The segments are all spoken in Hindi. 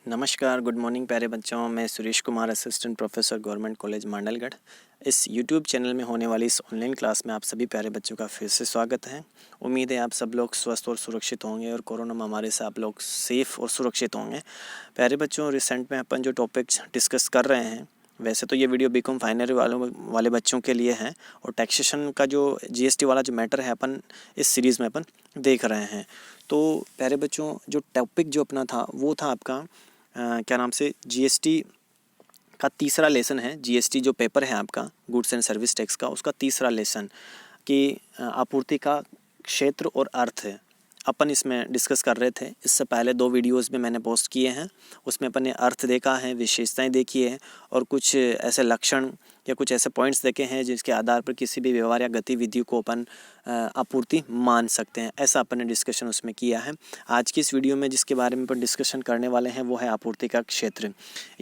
नमस्कार, गुड मॉर्निंग प्यारे बच्चों। मैं Suresh Kumar, assistant professor government college Mandalgarh. इस यूट्यूब चैनल में होने वाली इस ऑनलाइन क्लास में आप सभी प्यारे बच्चों का फिर से स्वागत है। उम्मीद है आप सब लोग स्वस्थ और सुरक्षित होंगे और कोरोना महामारी से आप लोग सेफ़ और सुरक्षित होंगे। प्यारे बच्चों, रिसेंट में अपन जो टॉपिक्स डिस्कस कर रहे हैं, वैसे तो ये वीडियो बीकॉम फाइनल वाले बच्चों के लिए है और टैक्सेशन का जो जीएसटी वाला जो मैटर है अपन इस सीरीज़ में अपन देख रहे हैं। तो प्यारे बच्चों, जो टॉपिक जो अपना था वो था आपका क्या नाम से जीएसटी का तीसरा लेसन है। जीएसटी जो पेपर है आपका गुड्स एंड सर्विस टैक्स का, उसका तीसरा लेसन कि आपूर्ति का क्षेत्र और अर्थ है, अपन इसमें डिस्कस कर रहे थे। इससे पहले 2 वीडियोस में मैंने पोस्ट किए हैं, उसमें अपन ने अर्थ देखा है, विशेषताएं देखी है और कुछ ऐसे लक्षण या कुछ ऐसे पॉइंट्स देखे हैं जिसके आधार पर किसी भी व्यवहार या गतिविधि को अपन आपूर्ति मान सकते हैं। ऐसा अपन ने डिस्कशन उसमें किया है। आज की इस वीडियो में जिसके बारे में अपन डिस्कशन करने वाले हैं वो है आपूर्ति का क्षेत्र,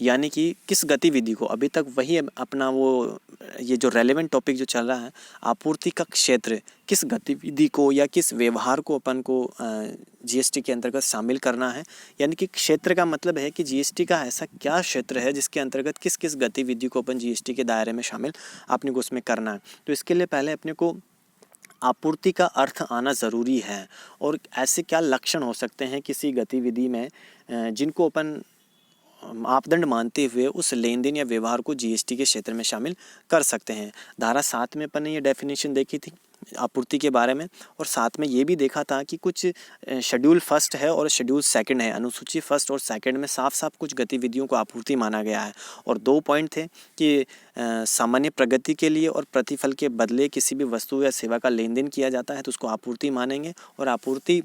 यानी कि किस गतिविधि को, अभी तक वही अपना वो ये जो रेलेवेंट टॉपिक जो चल रहा है, आपूर्ति का क्षेत्र, किस गतिविधि को या किस व्यवहार को अपन को जीएसटी के अंतर्गत शामिल करना है। यानी कि क्षेत्र का मतलब है कि जीएसटी का ऐसा क्या क्षेत्र है जिसके अंतर्गत किस किस गतिविधि को अपन जीएसटी के दायरे में शामिल अपने को उसमें करना है। तो इसके लिए पहले अपने को आपूर्ति का अर्थ आना ज़रूरी है और ऐसे क्या लक्षण हो सकते हैं किसी गतिविधि में जिनको अपन मापदंड मानते हुए उस लेन देन या व्यवहार को जीएसटी के क्षेत्र में शामिल कर सकते हैं। धारा 7 में अपन ने ये डेफिनेशन देखी थी आपूर्ति के बारे में, और साथ में ये भी देखा था कि कुछ शेड्यूल फर्स्ट है और शेड्यूल सेकंड है। अनुसूची फर्स्ट और सेकंड में साफ साफ कुछ गतिविधियों को आपूर्ति माना गया है और 2 पॉइंट थे कि सामान्य प्रगति के लिए और प्रतिफल के बदले किसी भी वस्तु या सेवा का लेन देन किया जाता है तो उसको आपूर्ति मानेंगे, और आपूर्ति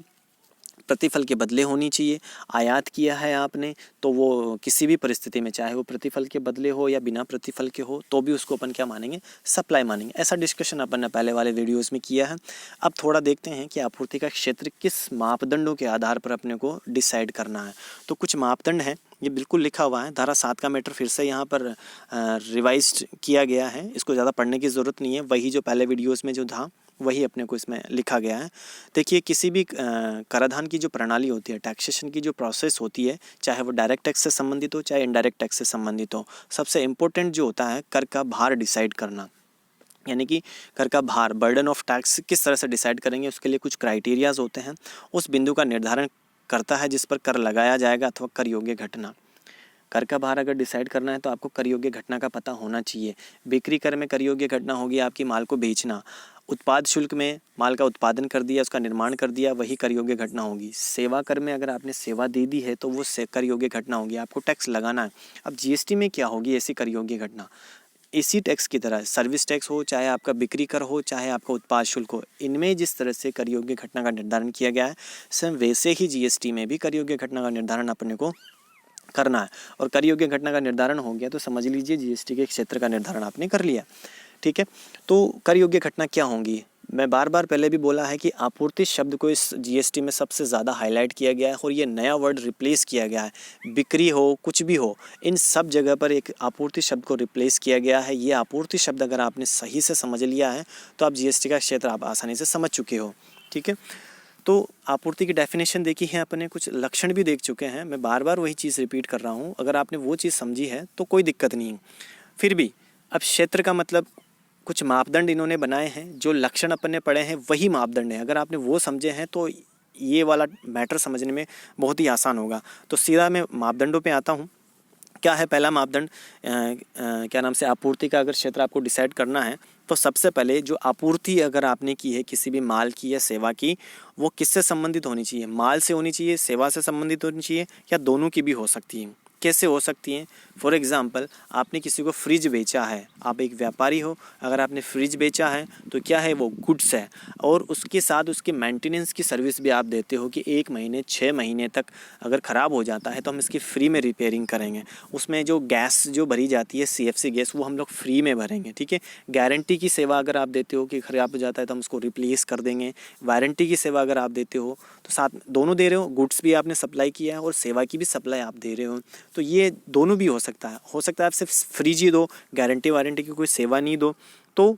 प्रतिफल के बदले होनी चाहिए। आयात किया है आपने तो वो किसी भी परिस्थिति में, चाहे वो प्रतिफल के बदले हो या बिना प्रतिफल के हो, तो भी उसको अपन क्या मानेंगे, सप्लाई मानेंगे। ऐसा डिस्कशन अपन ने पहले वाले वीडियोस में किया है। अब थोड़ा देखते हैं कि आपूर्ति का क्षेत्र किस मापदंडों के आधार पर अपने को डिसाइड करना है। तो कुछ मापदंड है, ये बिल्कुल लिखा हुआ है। धारा 7 का मैटर फिर से यहाँ पर रिवाइज किया गया है, इसको ज़्यादा पढ़ने की ज़रूरत नहीं है। वही जो पहले वीडियोज़ में जो था वही अपने को इसमें लिखा गया है। देखिए, किसी भी कराधान की जो प्रणाली होती है, टैक्सेशन की जो प्रोसेस होती है, चाहे वो डायरेक्ट टैक्स से संबंधित हो चाहे इनडायरेक्ट टैक्स से संबंधित हो, सबसे इम्पोर्टेंट जो होता है कर का भार डिसाइड करना। यानी कि कर का भार, बर्डन ऑफ टैक्स किस तरह से डिसाइड करेंगे, उसके लिए कुछ क्राइटेरियाज होते हैं। उस बिंदु का निर्धारण करता है जिस पर कर लगाया जाएगा अथवा कर योग्य घटना। कर का भार अगर डिसाइड करना है तो आपको कर योग्य घटना का पता होना चाहिए। बिक्री कर में कर योग्य घटना होगी आपकी माल को बेचना। उत्पाद शुल्क में माल का उत्पादन कर दिया, उसका निर्माण कर दिया, वही कर योग्य घटना होगी। सेवा कर में अगर आपने सेवा दे दी है तो वो कर योग्य घटना होगी, आपको टैक्स लगाना है। अब जीएसटी में क्या होगी ऐसी कर योग्य घटना, इसी टैक्स की तरह सर्विस टैक्स हो, चाहे आपका बिक्री कर हो, चाहे आपका उत्पाद शुल्क हो, इनमें जिस तरह से कर योग्य घटना का निर्धारण किया गया है, सेम वैसे ही जीएसटी में भी कर योग्य घटना का निर्धारण अपने को करना है। और कर योग्य घटना का निर्धारण हो गया तो समझ लीजिए जीएसटी के क्षेत्र का निर्धारण आपने कर लिया। ठीक है, तो कर योग्य घटना क्या होंगी, मैं बार बार पहले भी बोला है कि आपूर्ति शब्द को इस जीएसटी में सबसे ज़्यादा हाईलाइट किया गया है और ये नया वर्ड रिप्लेस किया गया है। बिक्री हो, कुछ भी हो, इन सब जगह पर एक आपूर्ति शब्द को रिप्लेस किया गया है। ये आपूर्ति शब्द अगर आपने सही से समझ लिया है तो आप जीएसटी का क्षेत्र आप आसानी से समझ चुके हो। ठीक है, तो आपूर्ति की डेफिनेशन देखी है अपने, कुछ लक्षण भी देख चुके हैं। मैं बार बार वही चीज़ रिपीट कर रहा हूँ, अगर आपने वो चीज़ समझी है तो कोई दिक्कत नहीं है। फिर भी अब क्षेत्र का मतलब कुछ मापदंड इन्होंने बनाए हैं, जो लक्षण अपन ने पढ़े हैं वही मापदंड है। अगर आपने वो समझे हैं तो ये वाला मैटर समझने में बहुत ही आसान होगा। तो सीधा मैं मापदंडों पे आता हूँ। क्या है पहला मापदंड, क्या नाम से आपूर्ति का अगर क्षेत्र आपको डिसाइड करना है तो सबसे पहले जो आपूर्ति अगर आपने की है किसी भी माल की या सेवा की, वो किससे संबंधित होनी चाहिए, माल से होनी चाहिए, सेवा से संबंधित होनी चाहिए, या दोनों की भी हो सकती है। कैसे हो सकती हैं, फॉर एग्ज़ाम्पल आपने किसी को फ्रिज बेचा है, आप एक व्यापारी हो, अगर आपने फ्रिज बेचा है तो क्या है वो गुड्स है, और उसके साथ उसके मेंटेनेंस की सर्विस भी आप देते हो कि 1 महीने 6 महीने तक अगर ख़राब हो जाता है तो हम इसकी फ्री में रिपेयरिंग करेंगे। उसमें जो गैस जो भरी जाती है सीएफसी गैस, वो हम लोग फ्री में भरेंगे। ठीक है, गारंटी की सेवा अगर आप देते हो कि ख़राब हो जाता है तो हम उसको रिप्लेस कर देंगे। वारंटी की सेवा अगर आप देते हो तो साथ दोनों दे रहे हो, गुड्स भी आपने सप्लाई किया है और सेवा की भी सप्लाई आप दे रहे हो, तो ये दोनों भी हो सकता है। हो सकता है आप सिर्फ फ्रिज ही दो, गारंटी वारंटी की कोई सेवा नहीं दो, तो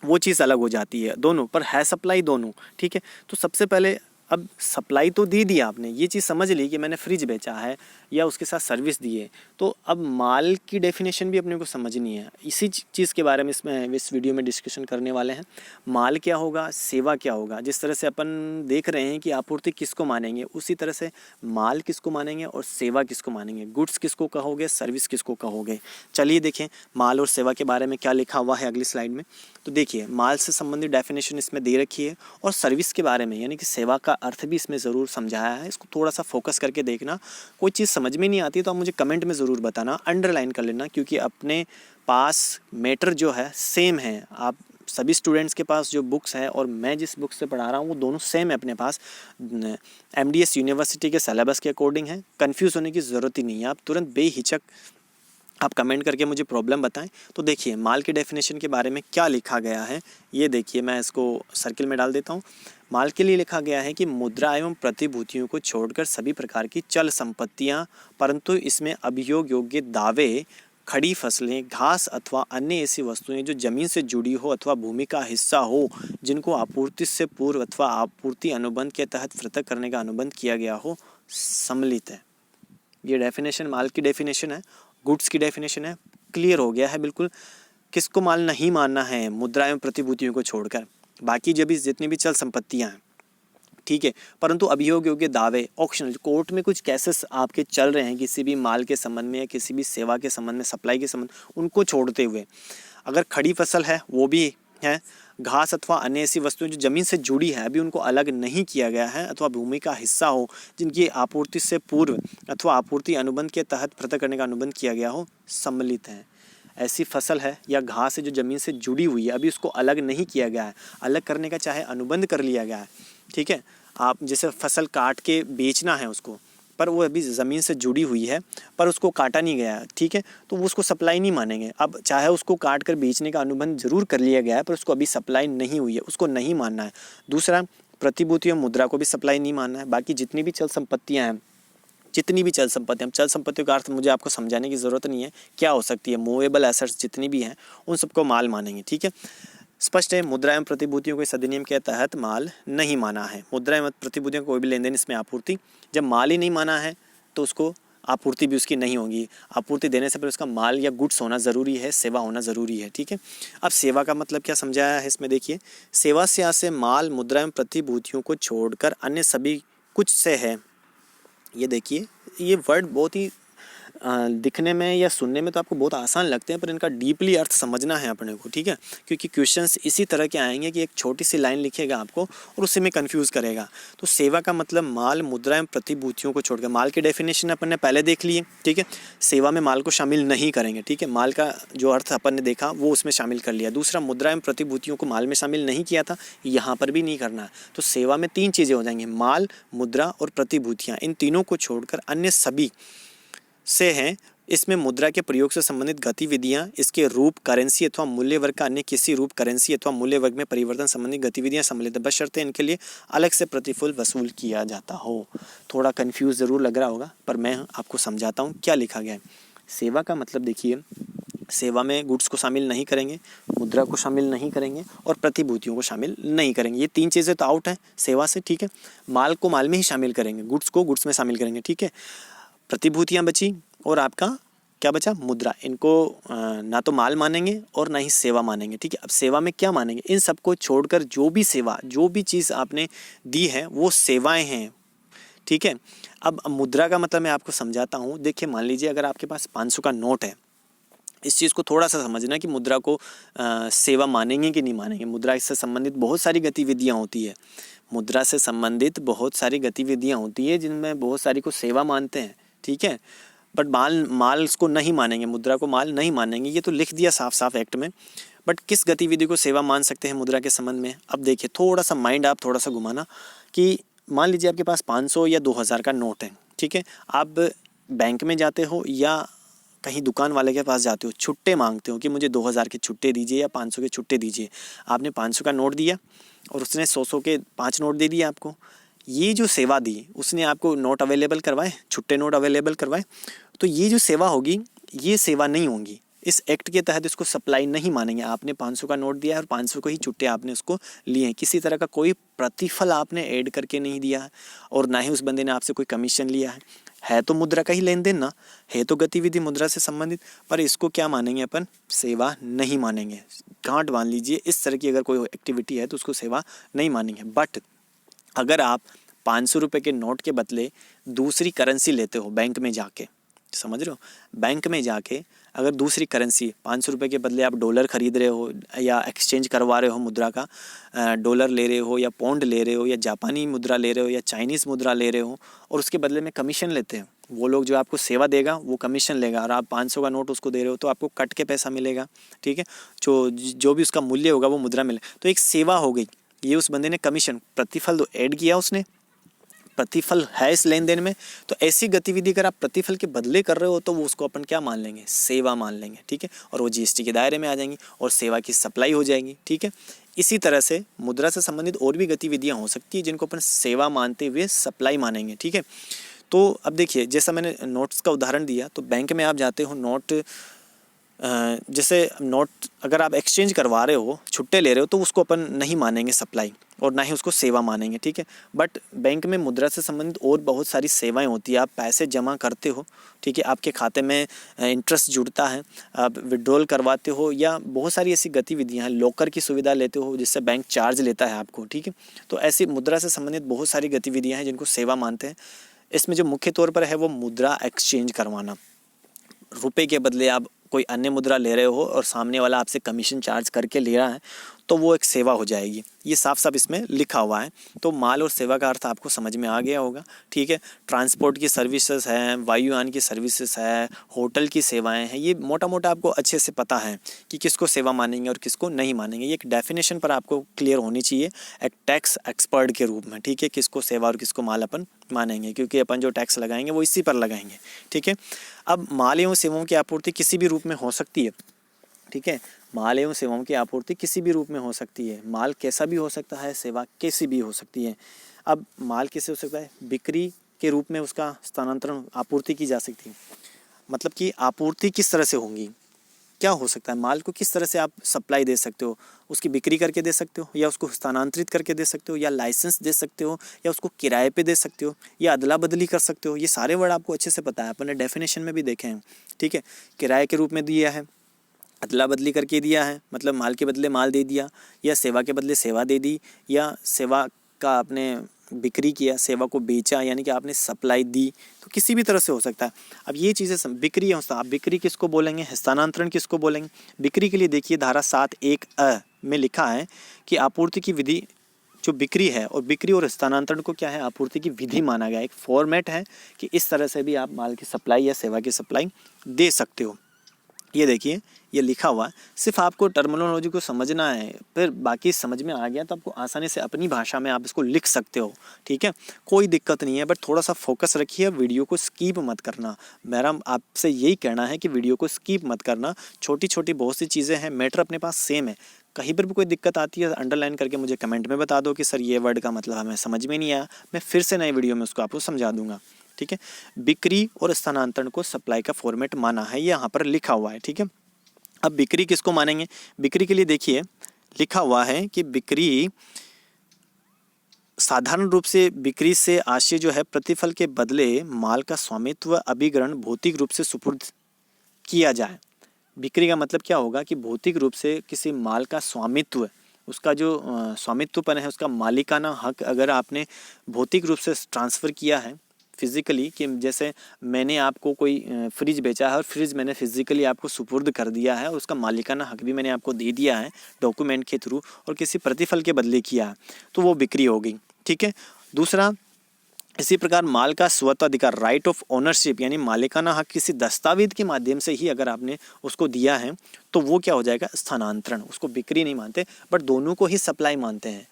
वो चीज़ अलग हो जाती है। दोनों पर है सप्लाई दोनों। ठीक है, तो सबसे पहले अब सप्लाई तो दे दी आपने, ये चीज़ समझ ली कि मैंने फ्रिज बेचा है या उसके साथ सर्विस दी है, तो अब माल की डेफिनेशन भी अपने को समझनी है। इसी चीज़ के बारे में इस वीडियो में डिस्कशन करने वाले हैं। माल क्या होगा, सेवा क्या होगा। जिस तरह से अपन देख रहे हैं कि आपूर्ति किसको मानेंगे, उसी तरह से माल किसको मानेंगे और सेवा किसको मानेंगे, गुड्स किसको कहोगे, सर्विस किसको कहोगे। चलिए देखें माल और सेवा के बारे में क्या लिखा हुआ है अगली स्लाइड में। तो देखिए माल से संबंधित डेफिनेशन इसमें दे रखी है और सर्विस के बारे में यानी कि सेवा का अर्थ भी इसमें ज़रूर समझाया है। इसको थोड़ा सा फोकस करके देखना। कोई चीज़ समझ में नहीं आती तो आप मुझे कमेंट में ज़रूर बताना, अंडरलाइन कर लेना, क्योंकि अपने पास मैटर जो है सेम है। आप सभी स्टूडेंट्स के पास जो बुक्स है और मैं जिस बुक से पढ़ा रहा हूँ वो दोनों सेम है अपने पास। MDS यूनिवर्सिटी के सिलेबस के अकॉर्डिंग है, कंफ्यूज होने की ज़रूरत ही नहीं है। आप तुरंत बेहिचक आप कमेंट करके मुझे प्रॉब्लम बताएं। तो देखिए माल के डेफिनेशन के बारे में क्या लिखा गया है, ये देखिए मैं इसको सर्किल में डाल देता हूँ। माल के लिए लिखा गया है कि मुद्रा एवं प्रतिभूतियों को छोड़कर सभी प्रकार की चल संपत्तियाँ, परंतु इसमें अभियोग योग्य दावे, खड़ी फसलें, घास अथवा अन्य ऐसी वस्तुएं जो जमीन से जुड़ी हो अथवा भूमि का हिस्सा हो, जिनको आपूर्ति से पूर्व अथवा आपूर्ति अनुबंध के तहत पृथक करने का अनुबंध किया गया हो, सम्मिलित है। ये डेफिनेशन माल की डेफिनेशन है, गुड्स की डेफिनेशन है। क्लियर हो गया है बिल्कुल किसको माल नहीं मानना है मुद्रा एवं प्रतिभूतियों को छोड़कर। बाकी जब भी जितनी भी चल संपत्तियां हैं, ठीक है, परंतु अभियोग योग्य दावे, ऑक्शनल, कोर्ट में कुछ केसेस आपके चल रहे हैं किसी भी माल के संबंध में या किसी भी सेवा के संबंध में, सप्लाई के संबंध, उनको छोड़ते हुए अगर खड़ी फसल है वो भी है, घास अथवा अन्य ऐसी वस्तुएं जो जमीन से जुड़ी है अभी उनको अलग नहीं किया गया है, अथवा भूमि का हिस्सा हो जिनकी आपूर्ति से पूर्व अथवा आपूर्ति अनुबंध के तहत पृथक करने का अनुबंध किया गया हो, सम्मिलित है। ऐसी फसल है या घास है जो जमीन से जुड़ी हुई है, अभी उसको अलग नहीं किया गया है, अलग करने का चाहे अनुबंध कर लिया गया है, ठीक है। आप जैसे फसल काट के बेचना है उसको, पर वो अभी ज़मीन से जुड़ी हुई है पर उसको काटा नहीं गया है, ठीक है, तो वो उसको सप्लाई नहीं मानेंगे। अब चाहे उसको काट कर बेचने का अनुबंध जरूर कर लिया गया है पर उसको अभी सप्लाई नहीं हुई है, उसको नहीं मानना है। दूसरा, प्रतिभूति और मुद्रा को भी सप्लाई नहीं मानना है। बाकी जितनी भी चल संपत्तियाँ हैं, जितनी भी चल संपत्तियाँ, चल संपत्तियों का अर्थ मुझे आपको समझाने की ज़रूरत नहीं है, क्या हो सकती है, मूवेबल एसेट्स जितनी भी हैं उन सबको माल मानेंगे, ठीक है। स्पष्ट है, मुद्रा एवं प्रतिभूतियों को इस अधिनियम के तहत माल नहीं माना है। मुद्रा एवं प्रतिभूतियों को कोई भी लेन देन इसमें आपूर्ति, जब माल ही नहीं माना है तो उसको आपूर्ति भी उसकी नहीं होगी। आपूर्ति देने से पहले उसका माल या गुड्स होना ज़रूरी है, सेवा होना ज़रूरी है, ठीक है। अब सेवा का मतलब क्या समझाया है इसमें देखिए, सेवा से यहाँ से माल, मुद्रा एवं प्रतिभूतियों को छोड़कर अन्य सभी कुछ से है। ये देखिए ये वर्ड बहुत ही दिखने में या सुनने में तो आपको बहुत आसान लगते हैं पर इनका डीपली अर्थ समझना है अपने को, ठीक है, क्योंकि क्वेश्चंस इसी तरह के आएंगे कि एक छोटी सी लाइन लिखेगा आपको और उससे में कंफ्यूज करेगा। तो सेवा का मतलब माल, मुद्रा एवं प्रतिभूतियों को छोड़कर, माल की डेफिनेशन अपन ने पहले देख ली है, ठीक है, सेवा में माल को शामिल नहीं करेंगे, ठीक है, माल का जो अर्थ अपन ने देखा वो उसमें शामिल कर लिया। दूसरा, मुद्रा एवं प्रतिभूतियों को माल में शामिल नहीं किया था, यहाँ पर भी नहीं करना है। तो सेवा में तीन चीज़ें हो जाएंगी, माल, मुद्रा और प्रतिभूतियाँ, इन तीनों को छोड़कर अन्य सभी से हैं। इसमें मुद्रा के प्रयोग से संबंधित गतिविधियां, इसके रूप, करेंसी अथवा मूल्य वर्ग का अन्य किसी रूप, करेंसी अथवा मूल्य वर्ग में परिवर्तन संबंधी गतिविधियां सम्मिलित है, बशर्ते इनके लिए अलग से प्रतिफल वसूल किया जाता हो। थोड़ा कंफ्यूज ज़रूर लग रहा होगा पर मैं आपको समझाता हूँ क्या लिखा गया है। सेवा का मतलब देखिए, सेवा में गुड्स को शामिल नहीं करेंगे, मुद्रा को शामिल नहीं करेंगे और प्रतिभूतियों को शामिल नहीं करेंगे। ये तीन चीज़ें तो आउट है सेवा से, ठीक है। माल को माल में ही शामिल करेंगे, गुड्स को गुड्स में शामिल करेंगे, ठीक है। प्रतिभूतियाँ बची और आपका क्या बचा, मुद्रा। इनको ना तो माल मानेंगे और ना ही सेवा मानेंगे, ठीक है। अब सेवा में क्या मानेंगे, इन सबको छोड़कर जो भी सेवा, जो भी चीज़ आपने दी है वो सेवाएं हैं, ठीक है। अब मुद्रा का मतलब मैं आपको समझाता हूँ। देखिए मान लीजिए अगर आपके पास 500 का नोट है, इस चीज़ को थोड़ा सा समझना कि मुद्रा को सेवा मानेंगे कि नहीं मानेंगे। मुद्रा इससे संबंधित बहुत सारी गतिविधियाँ होती है, मुद्रा से संबंधित बहुत सारी गतिविधियाँ होती है जिनमें बहुत सारी को सेवा मानते हैं, ठीक है, बट माल इसको नहीं मानेंगे, मुद्रा को माल नहीं मानेंगे। ये तो लिख दिया साफ साफ एक्ट में, बट किस गतिविधि को सेवा मान सकते हैं मुद्रा के संबंध में। अब देखिए थोड़ा सा माइंड आप थोड़ा सा घुमाना कि मान लीजिए आपके पास 500 या 2000 का नोट है, ठीक है। आप बैंक में जाते हो या कहीं दुकान वाले के पास जाते हो, छुट्टे मांगते हो कि मुझे 2000 के छुट्टे दीजिए या 500 के छुट्टे दीजिए। आपने 500 का नोट दिया और उसने 100 के 5 नोट दे दिए आपको। ये जो सेवा दी उसने आपको नोट अवेलेबल करवाए, छुट्टे नोट अवेलेबल करवाए, तो ये जो सेवा होगी ये सेवा नहीं होगी। इस एक्ट के तहत इसको सप्लाई नहीं मानेंगे। आपने 500 का नोट दिया है और 500 को ही छुट्टे आपने उसको लिए हैं, किसी तरह का कोई प्रतिफल आपने ऐड करके नहीं दिया है और ना ही उस बंदे ने आपसे कोई कमीशन लिया है तो मुद्रा का ही लेन देन ना, है तो गतिविधि मुद्रा से संबंधित, पर इसको क्या मानेंगे अपन, सेवा नहीं मानेंगे। गांठ बांध लीजिए, इस तरह की अगर कोई एक्टिविटी है तो उसको सेवा नहीं मानेंगे। बट अगर आप 500 रुपये के नोट के बदले दूसरी करेंसी लेते हो बैंक में जाके, समझ रहे हो, बैंक में जाके अगर दूसरी करेंसी 500 रुपये के बदले आप डॉलर खरीद रहे हो या एक्सचेंज करवा रहे हो मुद्रा का, डॉलर ले रहे हो या पौंड ले रहे हो या जापानी मुद्रा ले रहे हो या चाइनीज़ मुद्रा ले रहे हो और उसके बदले में कमीशन लेते हैं, वो लोग जो आपको सेवा देगा वो कमीशन लेगा और आप 500 का नोट उसको दे रहे हो तो आपको कट के पैसा मिलेगा, ठीक है, जो भी उसका मूल्य होगा वो मुद्रा मिले, तो एक सेवा हो गई। ये उस बंदे ने कमीशन, प्रतिफल तो ऐड किया उसने, प्रतिफल है इस लेन देन में, तो ऐसी गतिविधि अगर आप प्रतिफल के बदले कर रहे हो तो वो उसको अपन क्या मान लेंगे, सेवा मान लेंगे, ठीक है, और वो जीएसटी के दायरे में आ जाएंगी और सेवा की सप्लाई हो जाएगी, ठीक है। इसी तरह से मुद्रा से संबंधित और भी गतिविधियां हो सकती है जिनको अपन सेवा मानते हुए सप्लाई मानेंगे, ठीक है। तो अब देखिए, जैसा मैंने नोट्स का उदाहरण दिया, तो बैंक में आप जाते हो, नोट जैसे नोट अगर आप एक्सचेंज करवा रहे हो, छुट्टे ले रहे हो, तो उसको अपन नहीं मानेंगे सप्लाई और ना ही उसको सेवा मानेंगे, ठीक है। बट बैंक में मुद्रा से संबंधित और बहुत सारी सेवाएं होती है। आप पैसे जमा करते हो, ठीक है, आपके खाते में इंटरेस्ट जुड़ता है, आप विड्रॉल करवाते हो या बहुत सारी ऐसी गतिविधियां हैं, लॉकर की सुविधा लेते हो जिससे बैंक चार्ज लेता है आपको, ठीक है। तो ऐसी मुद्रा से संबंधित बहुत सारी गतिविधियाँ हैं जिनको सेवा मानते हैं। इसमें जो मुख्य तौर पर है वो मुद्रा एक्सचेंज करवाना, रुपए के बदले आप कोई अन्य मुद्रा ले रहे हो और सामने वाला आपसे कमीशन चार्ज करके ले रहा है तो वो एक सेवा हो जाएगी। ये साफ साफ इसमें लिखा हुआ है। तो माल और सेवा का अर्थ आपको समझ में आ गया होगा, ठीक है। ट्रांसपोर्ट की सर्विसेज हैं, वायुयान की सर्विसेज है, होटल की सेवाएं हैं, ये मोटा मोटा आपको अच्छे से पता है कि किसको सेवा मानेंगे और किसको नहीं मानेंगे। ये एक डेफिनेशन पर आपको क्लियर होनी चाहिए एक टैक्स एक्सपर्ट के रूप में, ठीक है, किसको सेवा और किसको माल अपन मानेंगे, क्योंकि अपन जो टैक्स लगाएंगे वो इसी पर लगाएंगे, ठीक है। अब माल एवं सेवाओं की आपूर्ति किसी भी रूप में हो सकती है, ठीक है। माल एवं सेवाओं की आपूर्ति किसी भी रूप में हो सकती है। माल कैसा भी हो सकता है, सेवा कैसी भी हो सकती है। अब माल कैसे हो सकता है, बिक्री के रूप में उसका स्थानांतरण, आपूर्ति की जा सकती है। मतलब कि आपूर्ति किस तरह से होंगी, क्या हो सकता है, माल को किस तरह से आप सप्लाई दे सकते हो, उसकी बिक्री करके दे सकते हो या उसको स्थानांतरित करके दे सकते हो या लाइसेंस दे सकते हो या उसको किराए पे दे सकते हो या अदला बदली कर सकते हो। ये सारे वर्ड आपको अच्छे से पता है, अपन ने डेफिनेशन में भी देखे हैं, ठीक है। किराए के रूप में दिया है, अदला बदली करके दिया है, मतलब माल के बदले माल दे दिया, या सेवा के बदले सेवा दे दी, या सेवा का आपने बिक्री किया, सेवा को बेचा, यानी कि आपने सप्लाई दी, तो किसी भी तरह से हो सकता है। अब ये चीज़ें बिक्री है, आप बिक्री किसको बोलेंगे, हस्तांतरण किसको बोलेंगे। बिक्री के लिए देखिए धारा 7(1)(a) में लिखा है कि आपूर्ति की विधि जो बिक्री है, और बिक्री और हस्तांतरण को क्या है, आपूर्ति की विधि माना गया, एक फॉर्मेट है कि इस तरह से भी आप माल की सप्लाई या सेवा की सप्लाई दे सकते हो। ये देखिए, ये लिखा हुआ है, सिर्फ आपको टर्मिनोलॉजी को समझना है, फिर बाकी समझ में आ गया तो आपको आसानी से अपनी भाषा में आप इसको लिख सकते हो, ठीक है, कोई दिक्कत नहीं है। बट थोड़ा सा फोकस रखिए, वीडियो को स्किप मत करना। मेरा आपसे यही कहना है कि वीडियो को स्किप मत करना। छोटी छोटी बहुत सी चीज़ें हैं, मैटर अपने पास सेम है। कहीं पर भी कोई दिक्कत आती है अंडरलाइन करके मुझे कमेंट में बता दो कि सर ये वर्ड का मतलब हमें समझ में नहीं आया, मैं फिर से नई वीडियो में उसको आपको समझा दूंगा, ठीक है। बिक्री और स्थानांतरण को सप्लाई का फॉर्मेट माना है, ये यहाँ पर लिखा हुआ है, ठीक है। अब बिक्री किसको मानेंगे, बिक्री के लिए देखिए लिखा हुआ है कि बिक्री साधारण रूप से बिक्री से आशय जो है प्रतिफल के बदले माल का स्वामित्व अभिग्रहण भौतिक रूप से सुपुर्द किया जाए। बिक्री का मतलब क्या होगा कि भौतिक रूप से किसी माल का स्वामित्व, उसका जो स्वामित्वपन है, उसका मालिकाना हक अगर आपने भौतिक रूप से ट्रांसफ़र किया है फिज़िकली, कि जैसे मैंने आपको कोई फ्रिज बेचा है और फ्रिज मैंने फिज़िकली आपको सुपुर्द कर दिया है, उसका मालिकाना हक भी मैंने आपको दे दिया है डॉक्यूमेंट के थ्रू और किसी प्रतिफल के बदले किया है, तो वो बिक्री हो गई, ठीक है। दूसरा, इसी प्रकार माल का स्वत्वाधिकार, राइट ऑफ ओनरशिप, यानी मालिकाना हक किसी दस्तावेज के माध्यम से ही अगर आपने उसको दिया है तो वो क्या हो जाएगा, स्थानांतरण। उसको बिक्री नहीं मानते, बट दोनों को ही सप्लाई मानते हैं।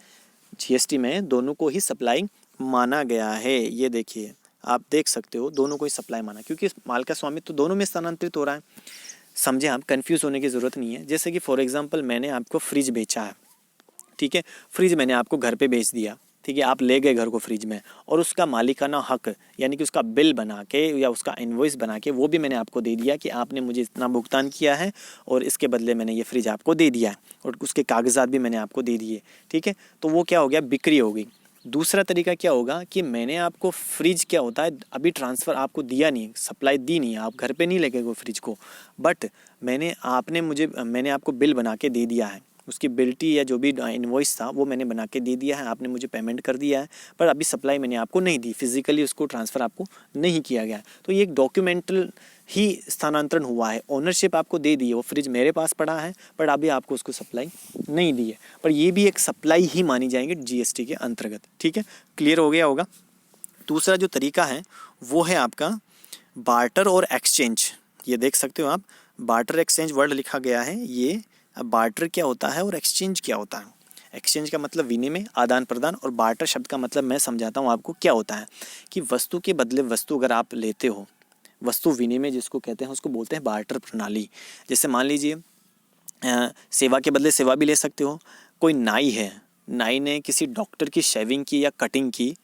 जीएसटी में दोनों को ही सप्लाई माना गया है। ये देखिए, आप देख सकते हो, दोनों को ही सप्लाई माना, क्योंकि माल का स्वामित्व तो दोनों में स्थानांतरित हो रहा है। समझे आप, कंफ्यूज होने की ज़रूरत नहीं है। जैसे कि फॉर एग्जांपल मैंने आपको फ्रिज बेचा है, ठीक है, फ्रिज मैंने आपको घर पे बेच दिया, ठीक है, आप ले गए घर को फ्रिज में, और उसका मालिकाना हक यानी कि उसका बिल बना के या उसका इनवॉइस बना के वो भी मैंने आपको दे दिया कि आपने मुझे इतना भुगतान किया है और इसके बदले मैंने ये फ्रिज आपको दे दिया है, और उसके कागजात भी मैंने आपको दे दिए। ठीक है, तो वो क्या हो गया, बिक्री हो गई। दूसरा तरीका क्या होगा कि मैंने आपको फ्रिज क्या होता है, अभी ट्रांसफ़र आपको दिया नहीं, सप्लाई दी नहीं, आप घर पे नहीं लेके गए फ्रिज को, बट मैंने आपको बिल बना के दे दिया है, उसकी बिल्टी या जो भी इनवॉइस था वो मैंने बना के दे दिया है, आपने मुझे पेमेंट कर दिया है, पर अभी सप्लाई मैंने आपको नहीं दी, फिजिकली उसको ट्रांसफ़र आपको नहीं किया गया है। तो ये एक डॉक्यूमेंटल ही स्थानांतरण हुआ है, ओनरशिप आपको दे दी है, वो फ्रिज मेरे पास पड़ा है पर अभी आपको उसको सप्लाई नहीं दी है, पर ये भी एक सप्लाई ही मानी जाएंगे जीएसटी के अंतर्गत। ठीक है, क्लियर हो गया होगा। दूसरा जो तरीका है वो है आपका बार्टर और एक्सचेंज। ये देख सकते हो आप, बार्टर एक्सचेंज वर्ड लिखा गया है ये। अब बार्टर क्या होता है और एक्सचेंज क्या होता है। एक्सचेंज का मतलब विनिमय, आदान प्रदान, और बार्टर शब्द का मतलब मैं समझाता हूँ आपको क्या होता है कि वस्तु के बदले वस्तु अगर आप लेते हो, वस्तु विनिमय जिसको कहते हैं उसको बोलते हैं बार्टर प्रणाली। जैसे मान लीजिए सेवा के बदले सेवा भी ले सकते हो। कोई नाई है, नाई ने किसी डॉक्टर की शेविंग की या कटिंग की,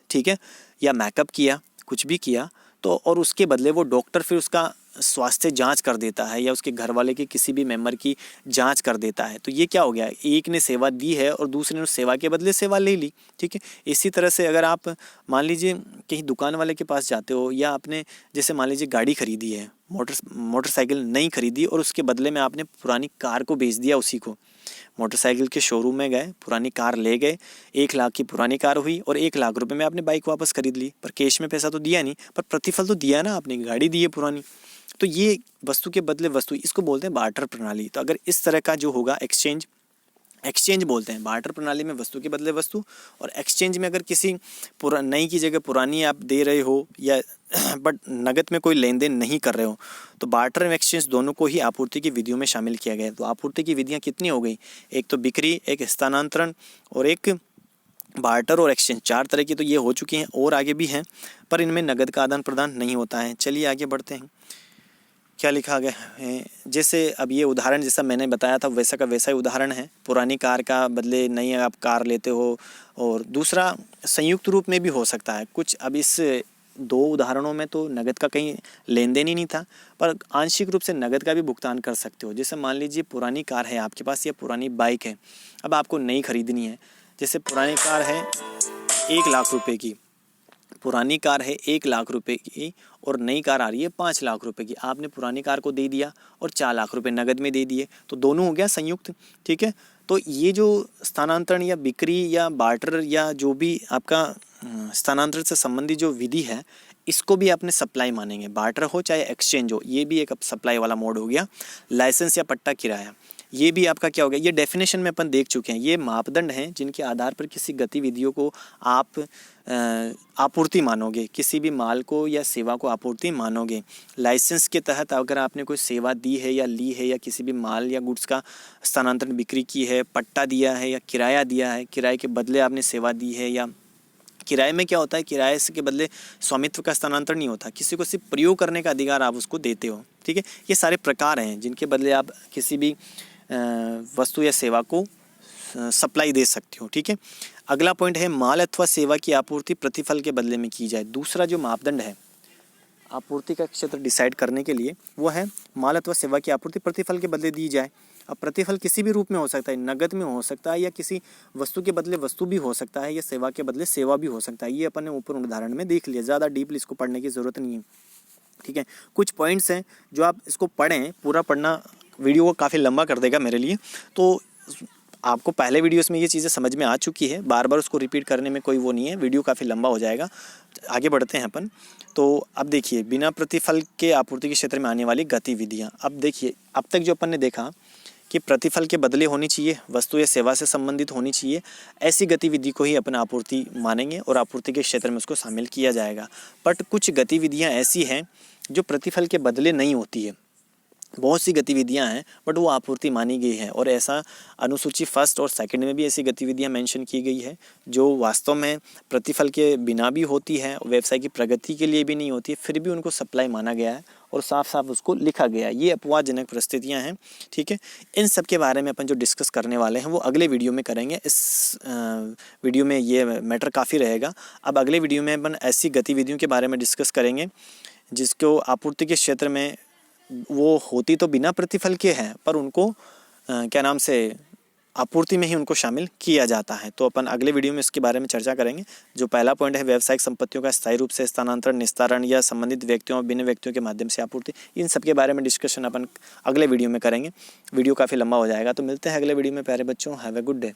ठीक है, या मेकअप किया, कुछ भी किया, तो और उसके बदले वो डॉक्टर फिर उसका स्वास्थ्य जांच कर देता है या उसके घर वाले के किसी भी मेंबर की जांच कर देता है। तो ये क्या हो गया, एक ने सेवा दी है और दूसरे ने उस सेवा के बदले सेवा ले ली। ठीक है, इसी तरह से अगर आप मान लीजिए कहीं दुकान वाले के पास जाते हो, या आपने जैसे मान लीजिए गाड़ी खरीदी है, मोटरसाइकिल नहीं खरीदी, और उसके बदले में आपने पुरानी कार को बेच दिया उसी को। मोटरसाइकिल के शोरूम में गए, पुरानी कार ले गए, 1 लाख की पुरानी कार हुई और 1 लाख रुपए में आपने बाइक वापस खरीद ली, पर कैश में पैसा तो दिया नहीं, पर प्रतिफल तो दिया ना आपने, गाड़ी दी है पुरानी। तो ये वस्तु के बदले वस्तु, इसको बोलते हैं बार्टर प्रणाली। तो अगर इस तरह का जो होगा एक्सचेंज बोलते हैं। बार्टर प्रणाली में वस्तु के बदले वस्तु, और एक्सचेंज में अगर किसी नई की जगह पुरानी आप दे रहे हो या बट नगद में कोई लेन देन नहीं कर रहे हो, तो बार्टर एवं एक्सचेंज दोनों को ही आपूर्ति की विधियों में शामिल किया गया है। तो आपूर्ति की विधियाँ कितनी हो गई, एक तो बिक्री, एक स्थानांतरण और एक बार्टर और एक्सचेंज, 4 तरह की तो ये हो चुकी हैं, और आगे भी हैं, पर इनमें नगद का आदान प्रदान नहीं होता है। चलिए आगे बढ़ते हैं, क्या लिखा गया है। जैसे अब ये उदाहरण जैसा मैंने बताया था वैसा का वैसा ही उदाहरण है, पुरानी कार का बदले नई आप कार लेते हो। और दूसरा संयुक्त रूप में भी हो सकता है कुछ। अब इस 2 उदाहरणों में तो नगद का कहीं लेन देन ही नहीं था, पर आंशिक रूप से नगद का भी भुगतान कर सकते हो। जैसे मान लीजिए पुरानी कार है आपके पास या पुरानी बाइक है, अब आपको नई खरीदनी है। जैसे पुरानी कार है 1 लाख रुपए की, पुरानी कार है 1 लाख रुपए की और नई कार आ रही है 5 लाख रुपए की। आपने पुरानी कार को दे दिया और 4 लाख रुपए नगद में दे दिए, तो दोनों हो गया संयुक्त। ठीक है, तो ये जो स्थानांतरण या बिक्री या बार्टर या जो भी आपका स्थानांतरण से संबंधित जो विधि है, इसको भी आपने सप्लाई मानेंगे। बार्टर हो चाहे एक्सचेंज हो, ये भी एक सप्लाई वाला मोड हो गया। लाइसेंस या पट्टा किराया, ये भी आपका क्या हो गया, ये डेफिनेशन में अपन देख चुके हैं। ये मापदंड हैं जिनके आधार पर किसी गतिविधियों को आप आपूर्ति मानोगे, किसी भी माल को या सेवा को आपूर्ति मानोगे। लाइसेंस के तहत अगर आपने कोई सेवा दी है या ली है, या किसी भी माल या गुड्स का स्थानांतरण बिक्री की है, पट्टा दिया है या किराया दिया है, किराए के बदले आपने सेवा दी है, या किराए में क्या होता है, किराए के बदले स्वामित्व का स्थानांतरण नहीं होता, किसी को सिर्फ प्रयोग करने का अधिकार आप उसको देते हो। ठीक है, ये सारे प्रकार हैं जिनके बदले आप किसी भी वस्तु या सेवा को सप्लाई दे सकते हो। ठीक है, अगला पॉइंट है माल अथवा सेवा की आपूर्ति प्रतिफल के बदले में की जाए। दूसरा जो मापदंड है आपूर्ति का क्षेत्र डिसाइड करने के लिए, वो है माल अथवा सेवा की आपूर्ति प्रतिफल के बदले दी जाए। अब प्रतिफल किसी भी रूप में हो सकता है, नगद में हो सकता है, या किसी वस्तु के बदले वस्तु भी हो सकता है, या सेवा के बदले सेवा भी हो सकता है। ये अपन ने ऊपर उदाहरण में देख लिया, ज़्यादा डीपली इसको पढ़ने की ज़रूरत नहीं है। ठीक है, कुछ पॉइंट्स हैं जो आप इसको पढ़ें, पूरा पढ़ना वीडियो को काफ़ी लंबा कर देगा मेरे लिए। तो आपको पहले वीडियोस में ये चीज़ें समझ में आ चुकी है, बार बार उसको रिपीट करने में कोई वो नहीं है, वीडियो काफ़ी लंबा हो जाएगा। आगे बढ़ते हैं अपन। तो अब देखिए, बिना प्रतिफल के आपूर्ति के क्षेत्र में आने वाली गतिविधियाँ। अब देखिए, अब तक जो अपन ने देखा कि प्रतिफल के बदले होनी चाहिए, वस्तु या सेवा से संबंधित होनी चाहिए, ऐसी गतिविधि को ही अपन आपूर्ति मानेंगे और आपूर्ति के क्षेत्र में उसको शामिल किया जाएगा। बट कुछ गतिविधियाँ ऐसी हैं जो प्रतिफल के बदले नहीं होती है। बहुत सी गतिविधियां हैं बट वो आपूर्ति मानी गई है। और ऐसा अनुसूची फर्स्ट और सेकंड में भी ऐसी गतिविधियां मेंशन की गई है जो वास्तव में प्रतिफल के बिना भी होती है, व्यवसाय की प्रगति के लिए भी नहीं होती है, फिर भी उनको सप्लाई माना गया है और साफ साफ उसको लिखा गया है। ये अपवादजनक परिस्थितियां हैं, ठीक है। इन सब के बारे में अपन जो डिस्कस करने वाले हैं वो अगले वीडियो में करेंगे। इस वीडियो में ये मैटर काफ़ी रहेगा। अब अगले वीडियो में अपन ऐसी गतिविधियों के बारे में डिस्कस करेंगे जिसको आपूर्ति के क्षेत्र में वो होती तो बिना प्रतिफल के हैं, पर उनको क्या नाम से आपूर्ति में ही उनको शामिल किया जाता है। तो अपन अगले वीडियो में इसके बारे में चर्चा करेंगे। जो पहला पॉइंट है व्यावसायिक संपत्तियों का स्थायी रूप से स्थानांतरण, निस्तारण या संबंधित व्यक्तियों और भिन्न व्यक्तियों के माध्यम से आपूर्ति, इन सब के बारे में डिस्कशन अपन अगले वीडियो में करेंगे। वीडियो काफ़ी लंबा हो जाएगा, तो मिलते हैं अगले वीडियो में प्यारे बच्चों। Have a good day.